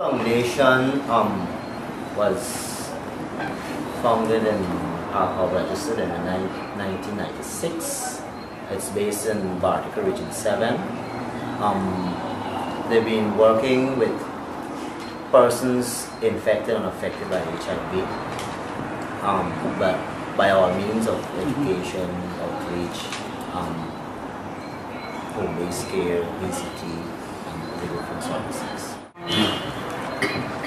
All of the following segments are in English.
Foundation was founded and registered in 1996. It's based in Bartica Region 7. They've been working with persons infected and affected by HIV, but by all means of education, outreach, home-based care, ECT, and other different services.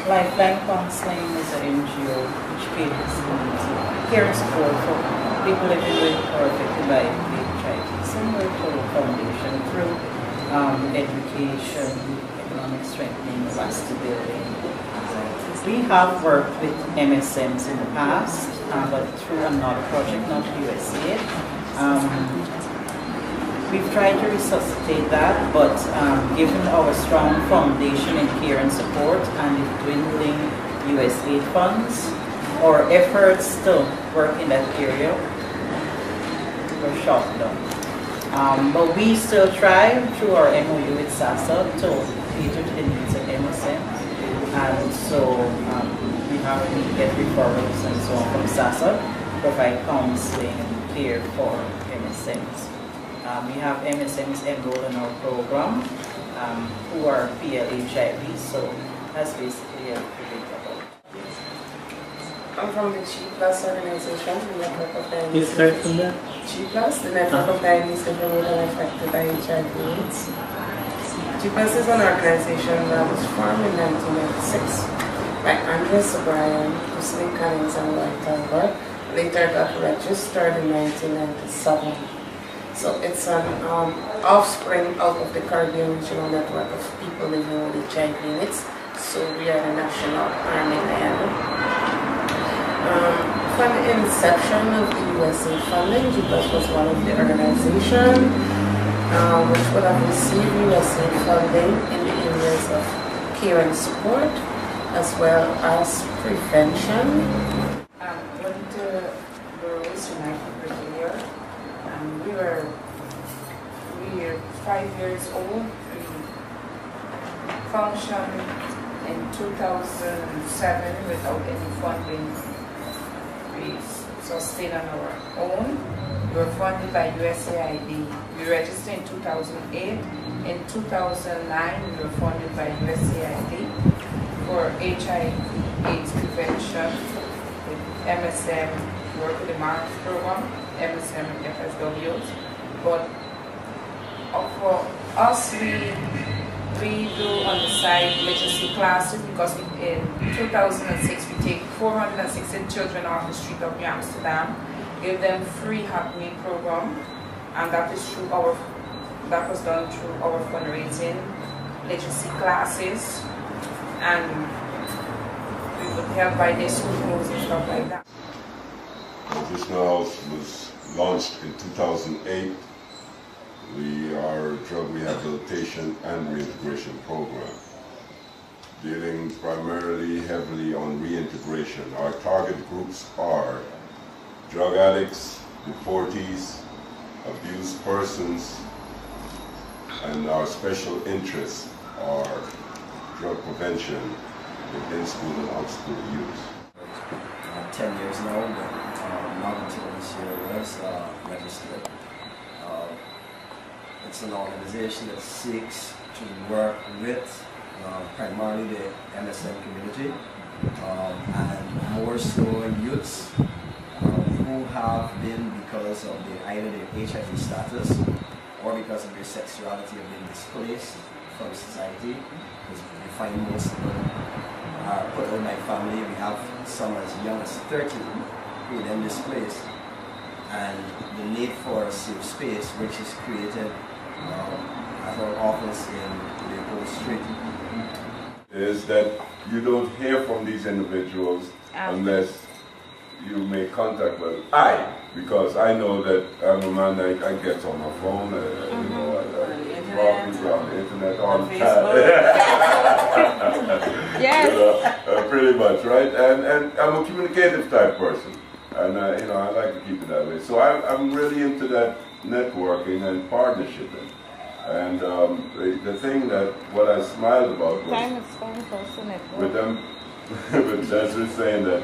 Lifeline Counseling is an NGO which caters to care and support for people living with or affected by HIV, similar to the foundation through education, economic strengthening, capacity building. We have worked with MSMs in the past, but through another project, not USAID. We've tried to resuscitate that, but given our strong foundation in care and support and the dwindling USAID funds, our efforts to work in that area were shut down. But we still try through our MOU with SASA to cater to the needs of MSM. And so we have to get referrals and so on from SASA, provide counseling and care for MSMs. We have MSMs enrolled in our program who are PLHIV, so that's basically a bit about it. I'm from the G Plus organization, the network of diabetes. You start from that? G Plus, the network of diabetes living and affected by HIV/AIDS. G Plus is an organization that was formed in 1996 by Andres O'Brien, Muslim Collins, and White Albert. Later got registered in 1997. So it's an offspring out of the Caribbean Regional Network of people living with HIV/AIDS. So we are the national army Guyana. From the inception of the USA funding, GPLUS was one of the organizations which would have received USA funding in the areas of care and support, as well as prevention. Went to Burroughs United Brigadier. We were 5 years old. We functioned in 2007 without any funding. We sustained on our own. We were funded by USAID. We registered in 2008. In 2009, we were funded by USAID for HIV/AIDS prevention with MSM, work with the MARCS program, MSM and FSWs. But for us, we do on the side literacy classes because in 2006 we take 416 children off the street of New Amsterdam, give them free happening program, and that was done through our fundraising, literacy classes, and we would help by their school rules and stuff like that. This house was launched in 2008. We are a drug rehabilitation and reintegration program, dealing primarily heavily on reintegration. Our target groups are drug addicts, deportees, abused persons, and our special interests are drug prevention within school and out school youth. 10 years now, but not until this year was registered. It's an organization that seeks to work with primarily the MSM community and more so youths who have been, because of either their HIV status or because of their sexuality, have been displaced from society. Because we find most of them are put out by family. We have some as young as 13 who are then displaced, and the need for a safe space which is created at our office in Leopold Street. Is that you don't hear from these individuals unless you make contact with because I know that I'm a man that I get on my phone, you know, I talk people on the internet all the time. Yes. You know, pretty much, right? And I'm a communicative type person, and you know, I like to keep it that way. So I'm really into that networking and partnership. And the thing that what I smiled about was Time is fine for us, isn't it? with them, with Desiree saying that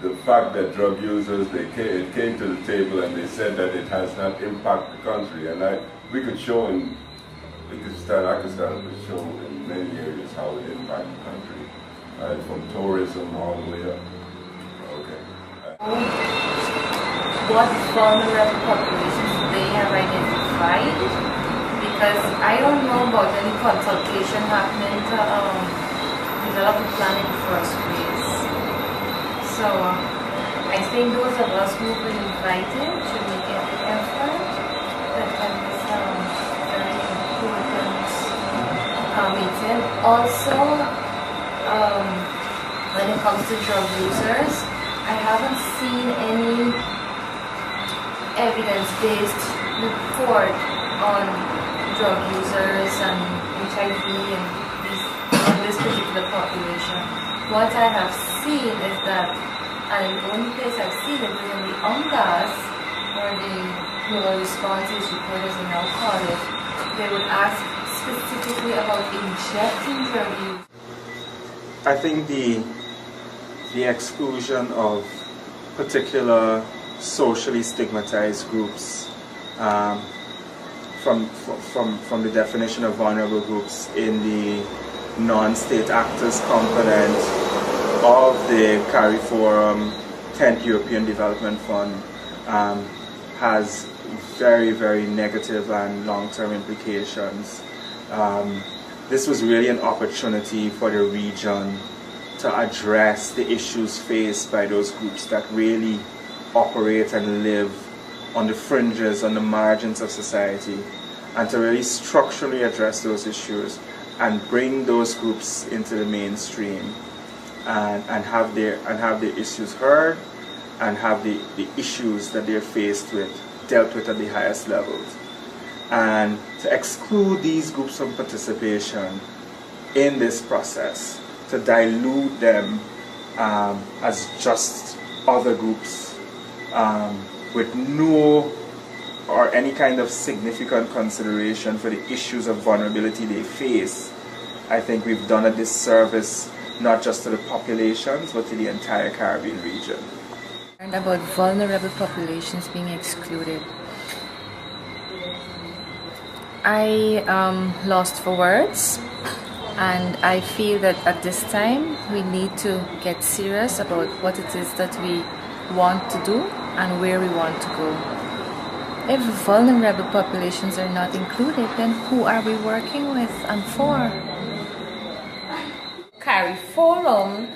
the fact that drug users, it came to the table and they said that it has not impacted the country. And we could show I could stand up and show in many areas how it impacted the country. From tourism all the way up. Okay. What vulnerable populations they have identified? Because I don't know about any consultation happening to develop a plan in the first place. So I think those of us who have been invited should make every effort to attend this very important meeting. Also, when it comes to drug users, I haven't seen any evidence-based report on drug users and HIV and this particular population. What I have seen is that, and the only place I've seen it is in the UNGAS, or the Global Response Issue Report as we now call it, they would ask specifically about injecting drug use. I think the exclusion of particular socially stigmatized groups from the definition of vulnerable groups in the non-state actors component of the CARIFORUM 10th European Development Fund has very, very negative and long-term implications. This was really an opportunity for the region to address the issues faced by those groups that really operate and live on the fringes, on the margins of society, and to really structurally address those issues and bring those groups into the mainstream and have their issues heard and have the issues that they're faced with dealt with at the highest levels. And to exclude these groups from participation in this process, to dilute them as just other groups with no or any kind of significant consideration for the issues of vulnerability they face, I think we've done a disservice not just to the populations but to the entire Caribbean region. And about vulnerable populations being excluded. I lost for words, and I feel that at this time we need to get serious about what it is that we want to do and where we want to go. If vulnerable populations are not included, then who are we working with and for? CARIFORUM,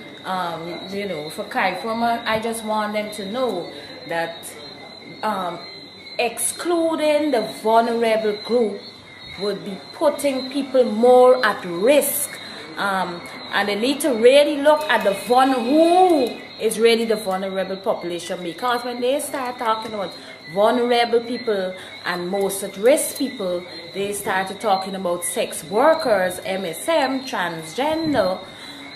for CARIFORUM, I just want them to know that excluding the vulnerable group would be putting people more at risk, and they need to really look at who is really the vulnerable population, because when they start talking about vulnerable people and most at risk people, they started talking about sex workers, MSM, transgender,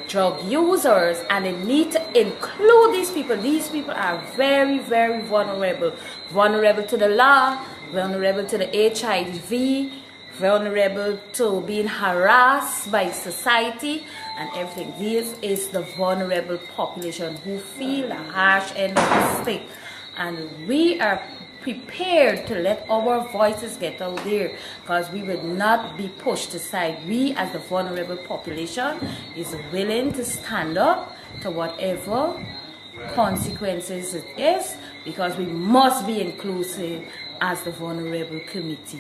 drug users, and they need to include these people. These people are very, very vulnerable to the law, vulnerable to the HIV, vulnerable to being harassed by society and everything. This is the vulnerable population who feel the harsh end of the stick, and we are prepared to let our voices get out there, because we will not be pushed aside. We as the vulnerable population is willing to stand up to whatever consequences it is, because we must be inclusive as the vulnerable committee.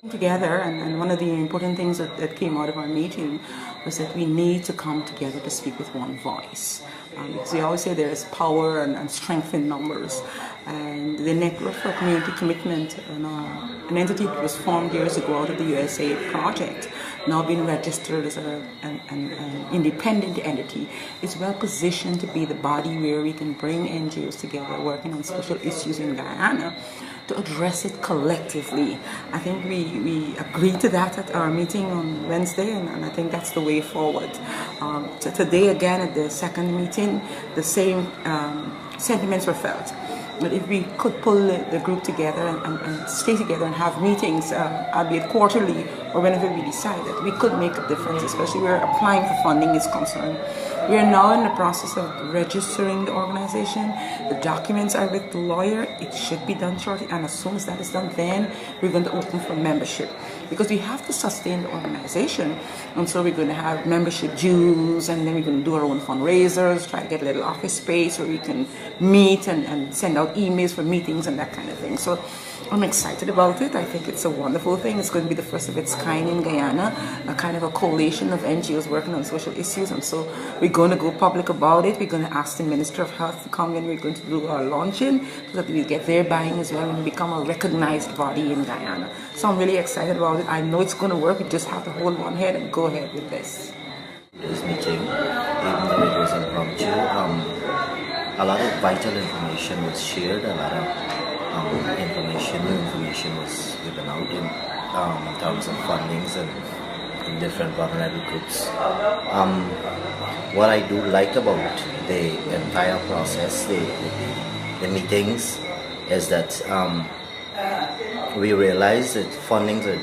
Together, and one of the important things that came out of our meeting was that we need to come together to speak with one voice. Because we always say there is power and strength in numbers. And the Network for Community Commitment, an entity that was formed years ago out of the USA project, now being registered as an independent entity, is well positioned to be the body where we can bring NGOs together working on social issues in Guyana to address it collectively. I think we agreed to that at our meeting on Wednesday, and I think that's the way forward. Today again at the second meeting, the same sentiments were felt. But if we could pull the group together and stay together and have meetings, albeit quarterly or whenever we decide that, we could make a difference, especially where applying for funding is concerned. We are now in the process of registering the organization. The documents are with the lawyer. It should be done shortly, and as soon as that is done, then we're going to open for membership, because we have to sustain the organization. And so we're going to have membership dues, and then we're going to do our own fundraisers, try to get a little office space where we can meet and send out emails for meetings and that kind of thing. So I'm excited about it. I think it's a wonderful thing. It's going to be the first of its kind in Guyana, a kind of a coalition of NGOs working on social issues. And so we're going to go public about it. We're going to ask the Minister of Health to come in. We're going to do our launching so that we get their buy-in as well and become a recognized body in Guyana. So I'm really excited about it. I know it's going to work. We just have to hold one head and go ahead with this. This meeting, even though it was impromptu, a lot of vital information was shared, a lot of new information was given out in terms of fundings and different vulnerable groups. What I do like about the entire process, the meetings, is that we realize that funds are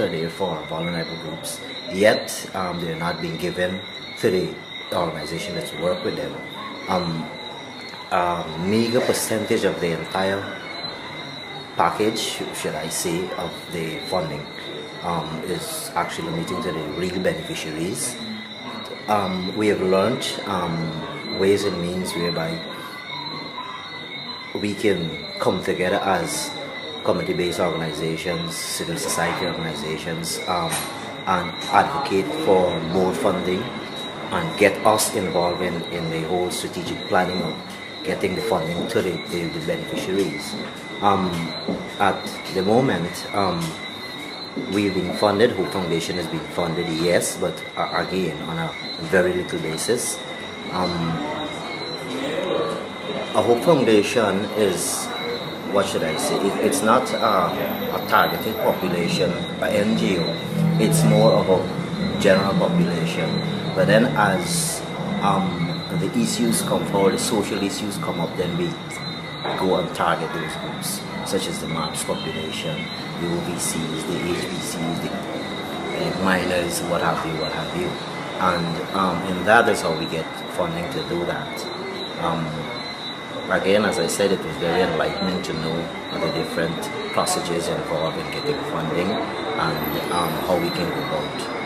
there for vulnerable groups, yet they're not being given to the organization that's work with them. A meager percentage of the entire package, should I say, of the funding is actually meeting to the real beneficiaries. We have learned ways and means whereby we can come together as community-based organizations, civil society organizations, and advocate for more funding and get us involved in the whole strategic planning of getting the funding to the beneficiaries. At the moment, we've been funded, Hope Foundation has been funded, yes, but again, on a very little basis. A Hope Foundation is, what should I say, it's not a targeted population, an NGO, it's more of a general population. But then as the issues come forward, the social issues come up, then we go and target those groups, such as the MAPS population, the OVCs, the HBCs, the minors, what have you. And in that is how we get funding to do that. Again, as I said, it was very enlightening to know the different procedures involved in getting funding and how we can go about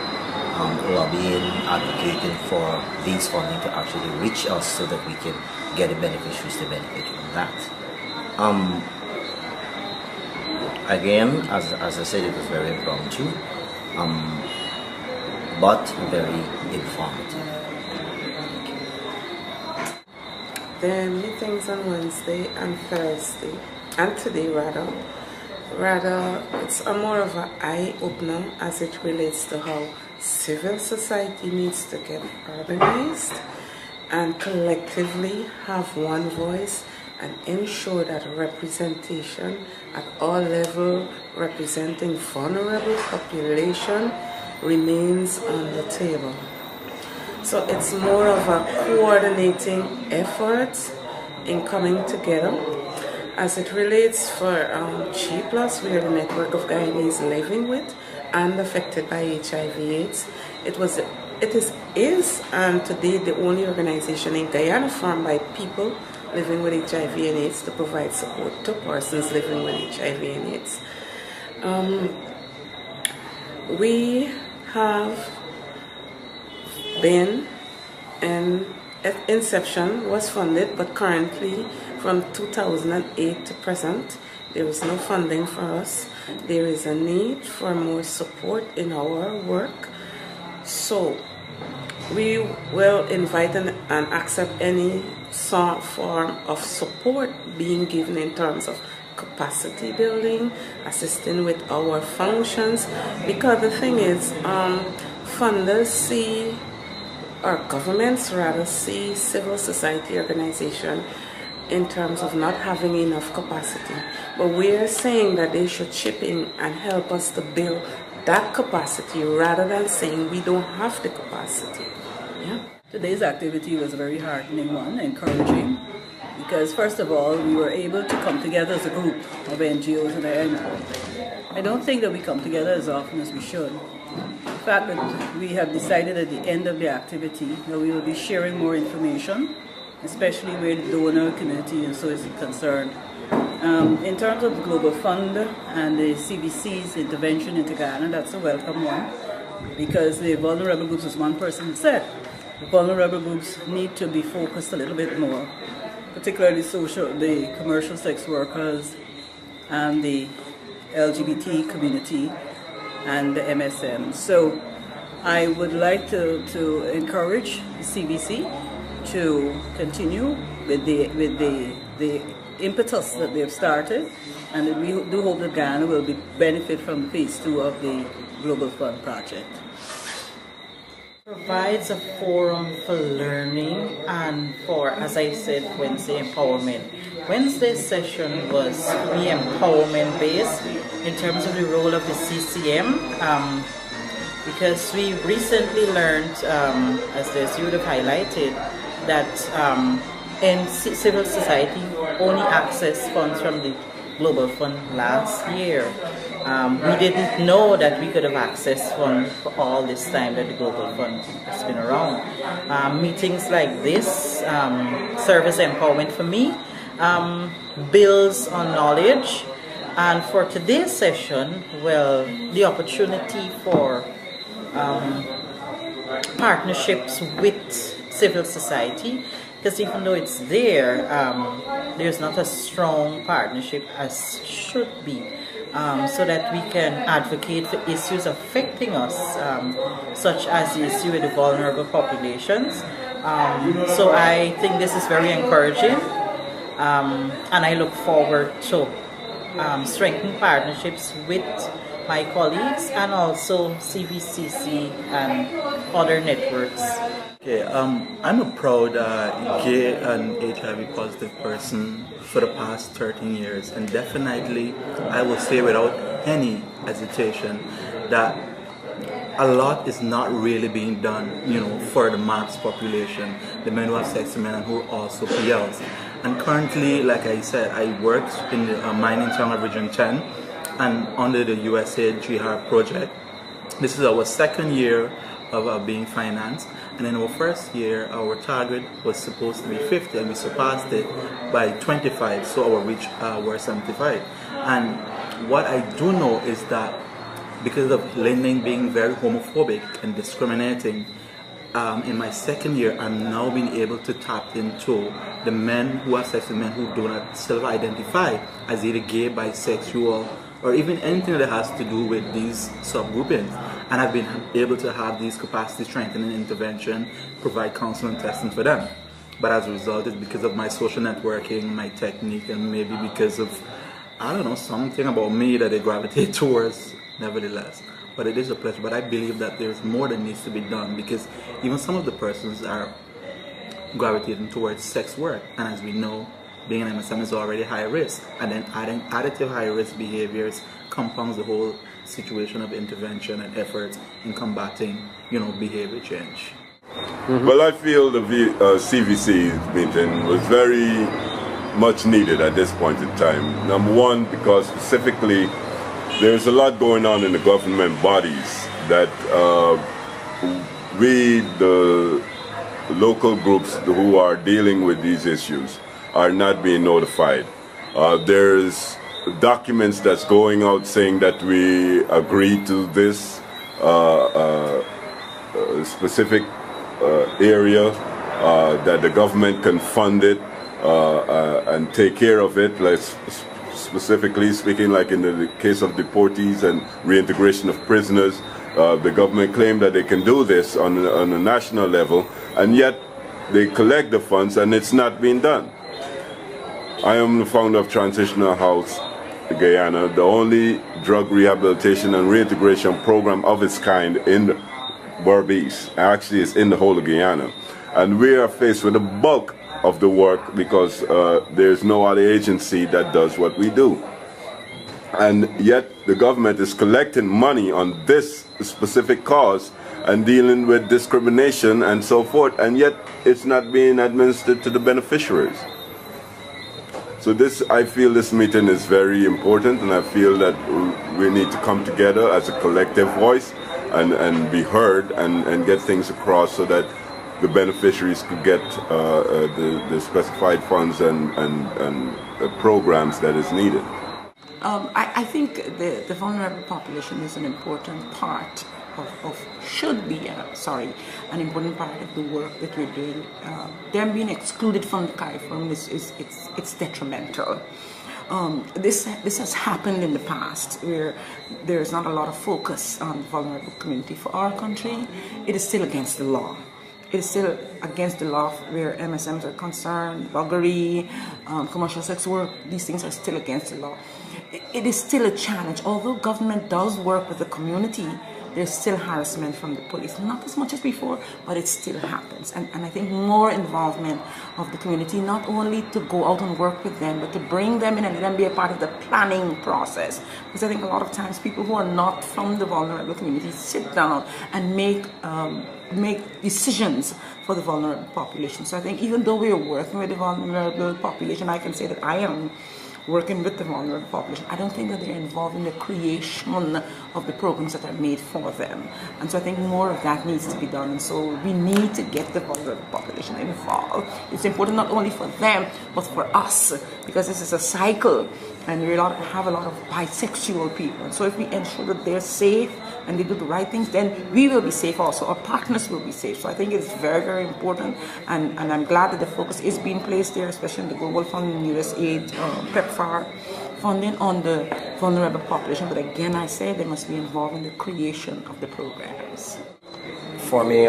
lobbying, advocating for these funding to actually reach us so that we can get the beneficiaries to benefit from that. Again, as I said, it was very impromptu, but very informative. There are meetings on Wednesday and Thursday, and today rather, it's a more of an eye-opener as it relates to how civil society needs to get organized and collectively have one voice and ensure that representation at all levels representing vulnerable population remains on the table. So it's more of a coordinating effort in coming together. As it relates for G+, we are the network of Guyanese living with and affected by HIV/AIDS. It is and today the only organization in Guyana formed by people living with HIV and AIDS to provide support to persons living with HIV and AIDS. We have been, and at inception was funded, but currently from 2008 to present, there is no funding for us. There is a need for more support in our work. So we will invite and accept any form of support being given in terms of capacity building, assisting with our functions, because the thing is, funders see, or governments rather see, civil society organization in terms of not having enough capacity. But we are saying that they should chip in and help us to build that capacity rather than saying we don't have the capacity. Yeah. Today's activity was a very heartening one, encouraging. because first of all, we were able to come together as a group of NGOs, and I don't think that we come together as often as we should. The fact that we have decided at the end of the activity that we will be sharing more information, especially where the donor community and so is concerned. In terms of the Global Fund and the CBC's intervention into Guyana, that's a welcome one, because the vulnerable groups, as one person said, the vulnerable groups need to be focused a little bit more, particularly the commercial sex workers and the LGBT community and the MSM. So I would like to encourage the CBC to continue with the impetus that they have started, and we do hope that Guyana will benefit from phase 2 of the Global Fund project. Provides a forum for learning and for, as I said, Wednesday empowerment. Wednesday's session was re-empowerment based in terms of the role of the CCM, because we recently learned, as the student have highlighted, that in civil society only accessed funds from the Global Fund last year. We didn't know that we could have accessed funds for all this time that the Global Fund has been around. Meetings like this, service empowerment for me, builds on knowledge. And for today's session, well, the opportunity for partnerships with civil society, because even though it's there, there's not a strong partnership as should be, so that we can advocate for issues affecting us, such as the issue with the vulnerable populations. So I think this is very encouraging, and I look forward to strengthening partnerships with my colleagues and also CVCC and other networks. Okay, I'm a proud gay and HIV positive person for the past 13 years, and definitely I will say without any hesitation that a lot is not really being done, for the MAPS population, the men who have sex with men and who are also PLs. And currently, like I said, I work in the mining town of Region 10 and under the USAID GHAR project. This is our second year of being financed, and in our first year our target was supposed to be 50 and we surpassed it by 25, so our reach were 75. And what I do know is that because of lending being very homophobic and discriminating, in my second year I'm now being able to tap into the men who have sex with men who do not self-identify as either gay, bisexual, or even anything that has to do with these subgroupings. And I've been able to have these capacity strengthening intervention, provide counseling and testing for them. But as a result, it's because of my social networking, my technique, and maybe because of, I don't know, something about me that they gravitate towards, nevertheless. But it is a pleasure. But I believe that there's more that needs to be done, because even some of the persons are gravitating towards sex work. And as we know, being an MSM is already high risk, and then adding additive high risk behaviors compounds the whole situation of intervention and efforts in combating, behavior change. Well, I feel the CVC meeting was very much needed at this point in time. Number one, because specifically there's a lot going on in the government bodies that we, the local groups who are dealing with these issues, are not being notified. There's documents that's going out saying that we agree to this specific area, that the government can fund it and take care of it, like specifically speaking, like in the case of deportees and reintegration of prisoners. The government claimed that they can do this on a national level, and yet they collect the funds and it's not being done. I am the founder of Transitional House Guyana, the only drug rehabilitation and reintegration program of its kind in Berbice. Actually, it's in the whole of Guyana. And we are faced with the bulk of the work because there's no other agency that does what we do. And yet the government is collecting money on this specific cause and dealing with discrimination and so forth, and yet it's not being administered to the beneficiaries. So I feel this meeting is very important, and I feel that we need to come together as a collective voice and be heard and get things across so that the beneficiaries could get the specified funds and programs that is needed. I think the vulnerable population is an important part should be an important part of the work that we're doing. Them being excluded from the CARIFORUM it's detrimental. This has happened in the past where there's not a lot of focus on the vulnerable community. For our country, it is still against the law. It is still against the law where MSMs are concerned, buggery, commercial sex work, these things are still against the law. It is still a challenge. Although government does work with the community, there's still harassment from the police. Not as much as before, but it still happens. And I think more involvement of the community, not only to go out and work with them, but to bring them in and let them be a part of the planning process. Because I think a lot of times people who are not from the vulnerable community sit down and make decisions for the vulnerable population. So I think even though we are working with the vulnerable population, I can say that I am working with the vulnerable population. I don't think that they're involved in the creation of the programs that are made for them. And so I think more of that needs to be done. And so we need to get the vulnerable population involved. It's important not only for them, but for us, because this is a cycle. And we have a lot of bisexual people. So if we ensure that they're safe and they do the right things, then we will be safe also. Our partners will be safe. So I think it's very, very important. And I'm glad that the focus is being placed there, especially in the Global Fund, USAID, PEPFAR funding on the vulnerable population. But again, I say they must be involved in the creation of the programs. For me,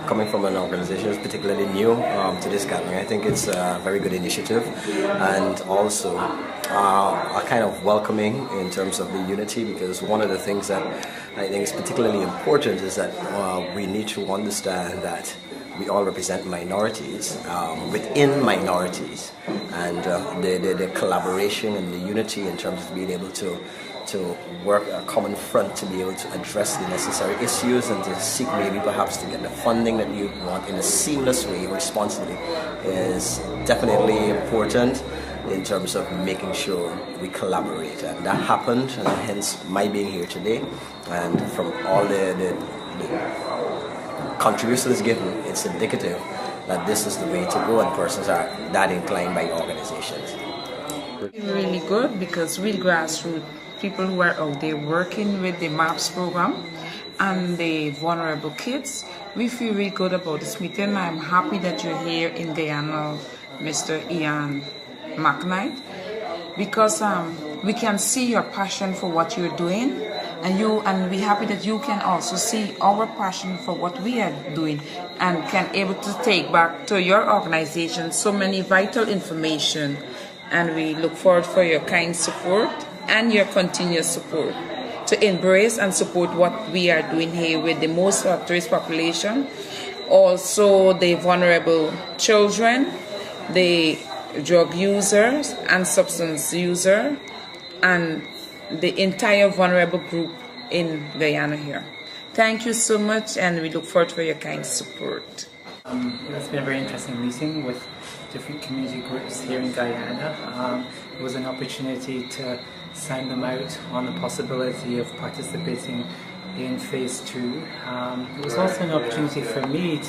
coming from an organization that's particularly new to this gathering, I think it's a very good initiative, and also a kind of welcoming in terms of the unity, because one of the things that I think is particularly important is that we need to understand that we all represent minorities within minorities, and the collaboration and the unity in terms of being able to work a common front to be able to address the necessary issues and to seek maybe perhaps to get the funding that you want in a seamless way, responsibly, is definitely important in terms of making sure we collaborate. And that happened, and hence my being here today. And from all the contributions given, it's indicative that this is the way to go, and persons are that inclined by organizations. Really good, because real grassroots people who are out there working with the MAPS program and the vulnerable kids, we feel really good about this meeting. I'm happy that you're here in Guyana, Mr. Ian McKnight, because we can see your passion for what you're doing, and we're happy that you can also see our passion for what we are doing and can able to take back to your organization so many vital information. And we look forward for your kind support and your continuous support to embrace and support what we are doing here with the most at-risk population, also the vulnerable children, the drug users and substance users, and the entire vulnerable group in Guyana here. Thank you so much, and we look forward for your kind support. It's been a very interesting meeting with different community groups here in Guyana. It was an opportunity to sound them out on the possibility of participating in phase 2. It was also an opportunity for me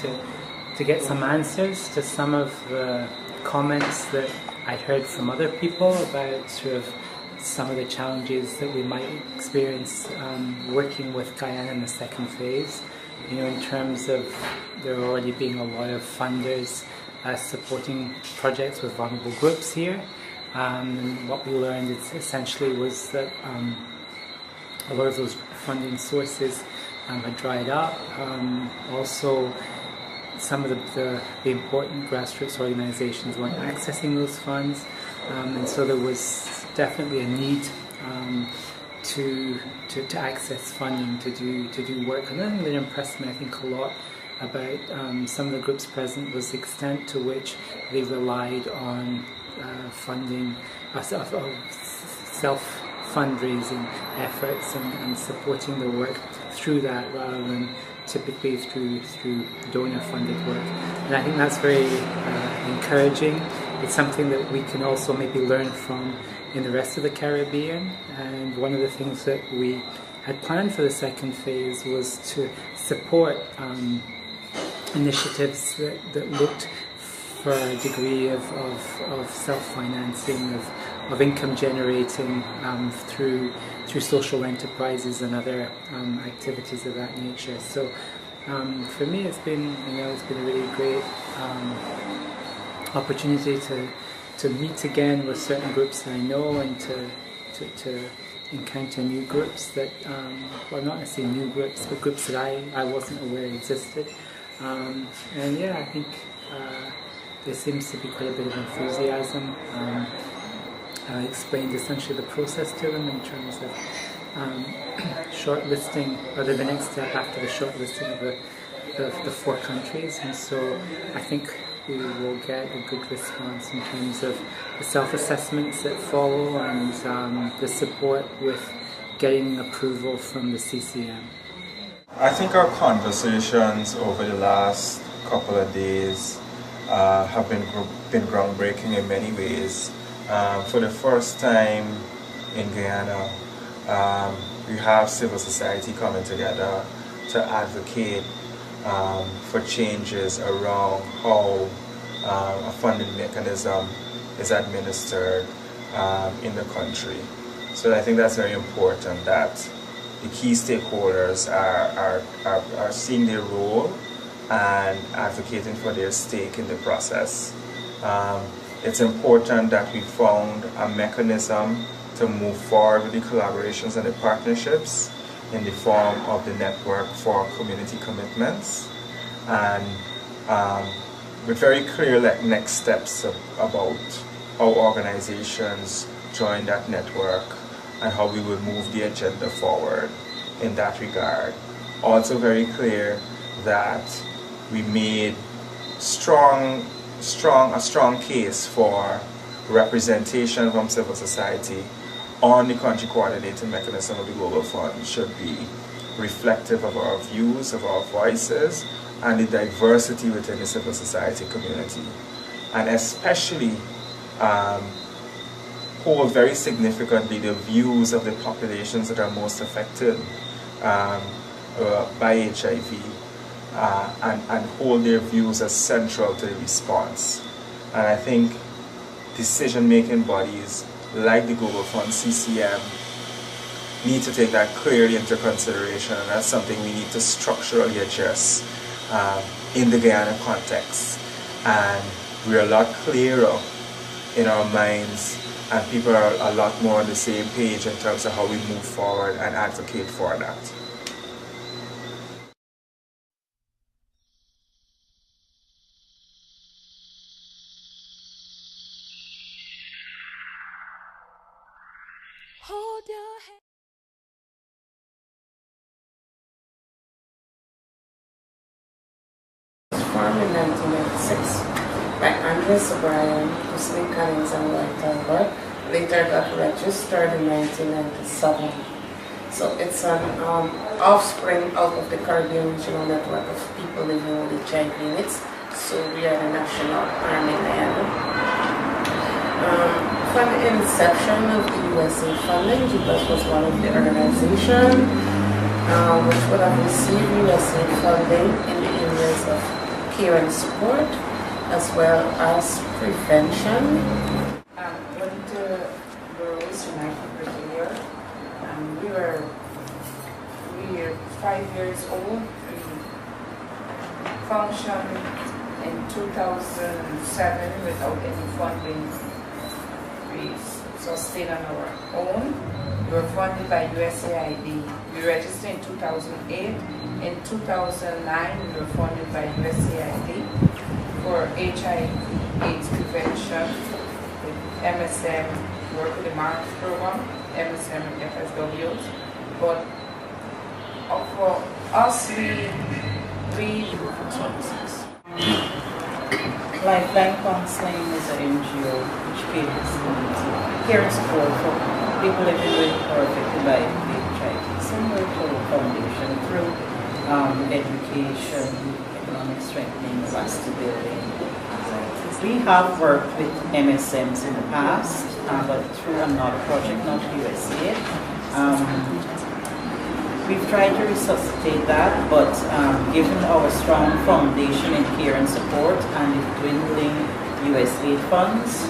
to get some answers to some of the comments that I'd heard from other people about sort of some of the challenges that we might experience working with Guyana in the second phase. You know, in terms of there already being a lot of funders supporting projects with vulnerable groups here. And what we learned essentially was that a lot of those funding sources had dried up. Also, some of the important grassroots organizations weren't accessing those funds, and so there was definitely a need to access funding to do work. Another thing that impressed me, I think, a lot about some of the groups present was the extent to which they relied on funding, self-fundraising efforts and supporting the work through that rather than typically through donor-funded work. And I think that's very encouraging it's something that we can also maybe learn from in the rest of the Caribbean. And one of the things that we had planned for the second phase was to support initiatives that looked for a degree of self-financing, of income generating through social enterprises and other activities of that nature. So for me, it's been a really great opportunity to meet again with certain groups that I know, and to encounter new groups that, well, not necessarily new groups, but groups that I wasn't aware existed. And yeah, I think there seems to be quite a bit of enthusiasm. I explained essentially the process to them in terms of shortlisting, or the next step after the shortlisting of the 4 countries, and so I think we will get a good response in terms of the self-assessments that follow, and the support with getting approval from the CCM. I think our conversations over the last couple of days have been groundbreaking in many ways. For the first time in Guyana, we have civil society coming together to advocate for changes around how a funding mechanism is administered in the country. So I think that's very important, that the key stakeholders are seeing their role and advocating for their stake in the process. It's important that we found a mechanism to move forward with the collaborations and the partnerships in the form of the Network for Community Commitments, and with very clear next steps about how organizations join that network and how we will move the agenda forward in that regard. Also very clear that we made a strong case for representation from civil society on the country coordinating mechanism of the Global Fund should be reflective of our views, of our voices, and the diversity within the civil society community. And especially hold very significantly the views of the populations that are most affected by HIV, and hold their views as central to the response. And I think decision-making bodies like the Global Fund, CCM, need to take that clearly into consideration, and that's something we need to structurally address in the Guyana context. And we're a lot clearer in our minds, and people are a lot more on the same page in terms of how we move forward and advocate for that. Hold your head. Formed in 1996 by Andres O'Brien, Jocelyn Collins, and Lloyd Talbot. Later got registered in 1997. So it's an offspring out of the Caribbean Regional Network of people living with HIV units. So we are the national arm in Guyana. From the inception of the USA funding, GPAS was one of the organizations which would have received USA funding in the areas of care and support, as well as prevention. Went to Burroughs United Virginia, and we were 5 years old. We functioned in 2007 without any funding. We sustained on our own. We were funded by USAID. We registered in 2008. In 2009, we were funded by USAID for HIV/AIDS prevention with MSM, work with the MARCS program, MSM and FSWs. But for us, we Lifeline Counseling is an NGO which caters to care and support for people living with or affected by HIV, similar to a foundation through education, economic strengthening, capacity building, We have worked with MSMs in the past, but through another project, not USAID. We've tried to resuscitate that, but given our strong foundation in care and support and the dwindling USAID funds,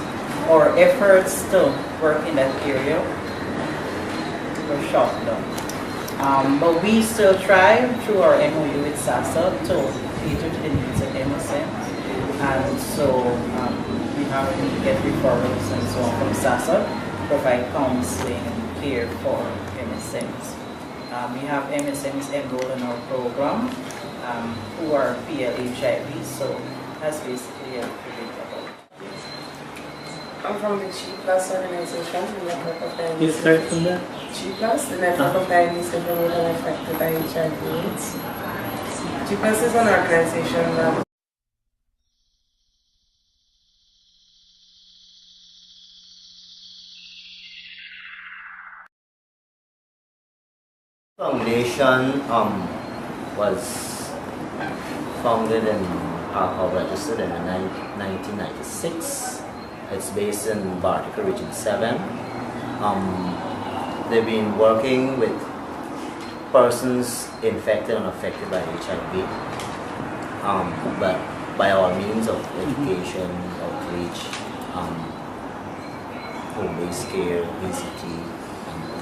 our efforts to work in that area were shot down. But we still try through our MOU with SASA to cater to the needs of MSMs. And so we have to get referrals and so on from SASA to provide counseling and care for MSMs. We have MSMs enrolled in our program who are PL-HIV, so that's basically a bit about it. I'm from the G Plus organization, the network of diabetes. You start from there? G Plus, the network of diabetes developed and affected by HIV/AIDS. G Plus is an organization that Foundation was founded and registered in 1996. It's based in Bartica Region 7. They've been working with persons infected and affected by HIV, but by all means of education, outreach, home-based care, ACT,